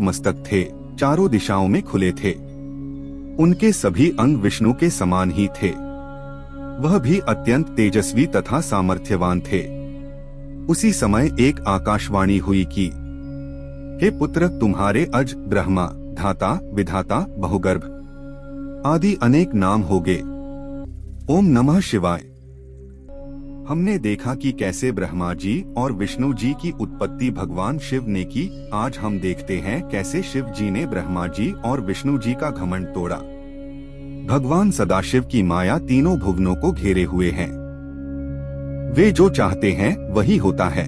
मस्तक थे, चारों दिशाओं में खुले थे। उनके सभी अंग विष्णु के समान ही थे। वह भी अत्यंत तेजस्वी तथा सामर्थ्यवान थे। उसी समय एक आकाशवाणी हुई कि हे पुत्र, तुम्हारे अज, ब्रह्मा, धाता, विधाता, बहुगर्भ आदि अनेक नाम होगे। ओम नमः शिवाय। हमने देखा कि कैसे ब्रह्मा जी और विष्णु जी की उत्पत्ति भगवान शिव ने की। आज हम देखते हैं कैसे शिव जी ने ब्रह्मा जी और विष्णु जी का घमंड तोड़ा। भगवान सदाशिव की माया तीनों भुवनों को घेरे हुए है। वे जो चाहते हैं वही होता है।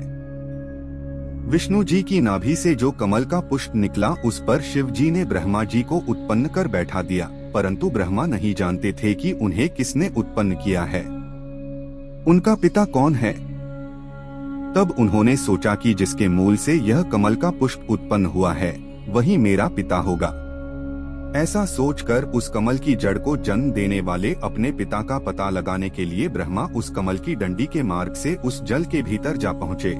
विष्णु जी की नाभि से जो कमल का पुष्प निकला, उस पर शिव जी ने ब्रह्मा जी को उत्पन्न कर बैठा दिया, परंतु ब्रह्मा नहीं जानते थे कि उन्हें किसने उत्पन्न किया है, उनका पिता कौन है। तब उन्होंने सोचा कि जिसके मूल से यह कमल का पुष्प उत्पन्न हुआ है, वही मेरा पिता होगा। ऐसा सोचकर उस कमल की जड़ को जन्म देने वाले अपने पिता का पता लगाने के लिए ब्रह्मा उस कमल की डंडी के मार्ग से उस जल के भीतर जा पहुँचे।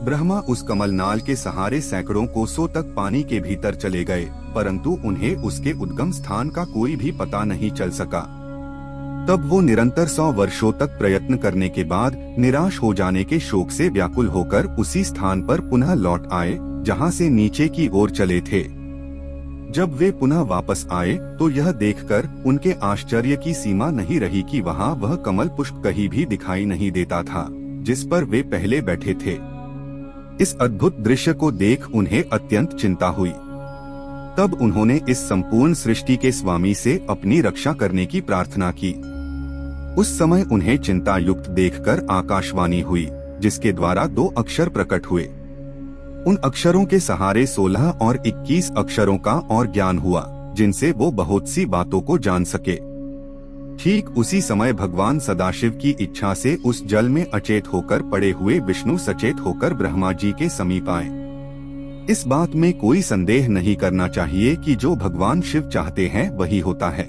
ब्रह्मा उस कमल नाल के सहारे सैकड़ों कोसों तक पानी के भीतर चले गए, परंतु उन्हें उसके उद्गम स्थान का कोई भी पता नहीं चल सका। तब वो निरंतर 100 वर्षों तक प्रयत्न करने के बाद निराश हो जाने के शोक से व्याकुल होकर उसी स्थान पर पुनः लौट आए जहां से नीचे की ओर चले थे। जब वे पुनः वापस आए तो यह देखकर उनके आश्चर्य की सीमा नहीं रही कि वहां वह कमल पुष्प कहीं भी दिखाई नहीं देता था जिस पर वे पहले बैठे थे। इस अद्भुत दृश्य को देख उन्हें अत्यंत चिंता हुई। तब उन्होंने इस संपूर्ण सृष्टि के स्वामी से अपनी रक्षा करने की प्रार्थना की। उस समय उन्हें चिंता युक्त देखकर आकाशवाणी हुई, जिसके द्वारा 2 अक्षर प्रकट हुए। उन अक्षरों के सहारे 16 और 21 अक्षरों का और ज्ञान हुआ, जिनसे वो बहुत सी बातों को जान सके। ठीक उसी समय भगवान सदाशिव की इच्छा से उस जल में अचेत होकर पड़े हुए विष्णु सचेत होकर ब्रह्मा जी के समीप आए। इस बात में कोई संदेह नहीं करना चाहिए कि जो भगवान शिव चाहते हैं वही होता है।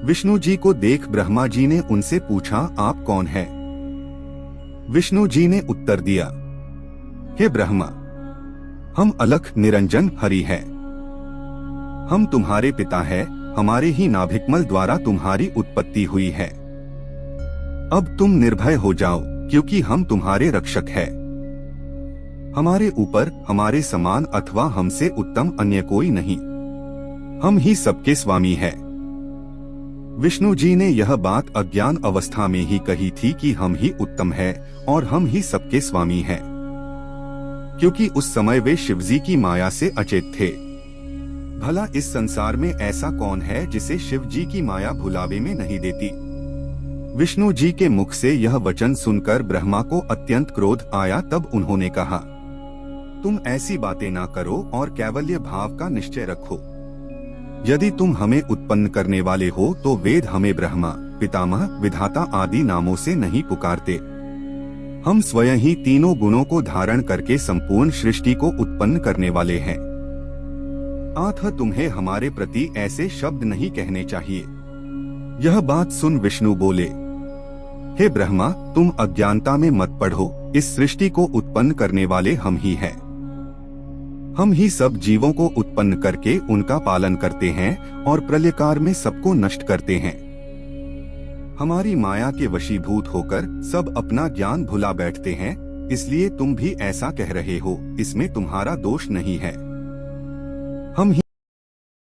विष्णु जी को देख ब्रह्मा जी ने उनसे पूछा, आप कौन हैं? विष्णु जी ने उत्तर दिया, हे ब्रह्मा, हम अलख निरंजन हरि हैं। हम तुम्हारे पिता हैं, हमारे ही नाभिकमल द्वारा तुम्हारी उत्पत्ति हुई है। अब तुम निर्भय हो जाओ, क्योंकि हम तुम्हारे रक्षक हैं। हमारे ऊपर हमारे समान अथवा हमसे उत्तम अन्य कोई नहीं। हम ही सबके स्वामी हैं। विष्णु जी ने यह बात अज्ञान अवस्था में ही कही थी कि हम ही उत्तम हैं और हम ही सबके स्वामी हैं, क्योंकि उस समय वे शिवजी की माया से अचेत थे। भला इस संसार में ऐसा कौन है जिसे शिव जी की माया भुलावे में नहीं देती? विष्णु जी के मुख से यह वचन सुनकर ब्रह्मा को अत्यंत क्रोध आया। तब उन्होंने कहा, तुम ऐसी बातें ना करो और कैवल्य भाव का निश्चय रखो। यदि तुम हमें उत्पन्न करने वाले हो तो वेद हमें ब्रह्मा, पितामह, विधाता आदि नामों से नहीं पुकारते। हम स्वयं ही तीनों गुणों को धारण करके संपूर्ण सृष्टि को उत्पन्न करने वाले हैं। अतः तुम्हें हमारे प्रति ऐसे शब्द नहीं कहने चाहिए। यह बात सुन विष्णु बोले, हे ब्रह्मा, तुम अज्ञानता में मत पढ़ो। इस सृष्टि को उत्पन्न करने वाले हम ही हैं। हम ही सब जीवों को उत्पन्न करके उनका पालन करते हैं और प्रलयकाल में सबको नष्ट करते हैं। हमारी माया के वशीभूत होकर सब अपना ज्ञान भुला बैठते हैं, इसलिए तुम भी ऐसा कह रहे हो। इसमें तुम्हारा दोष नहीं है। हम ही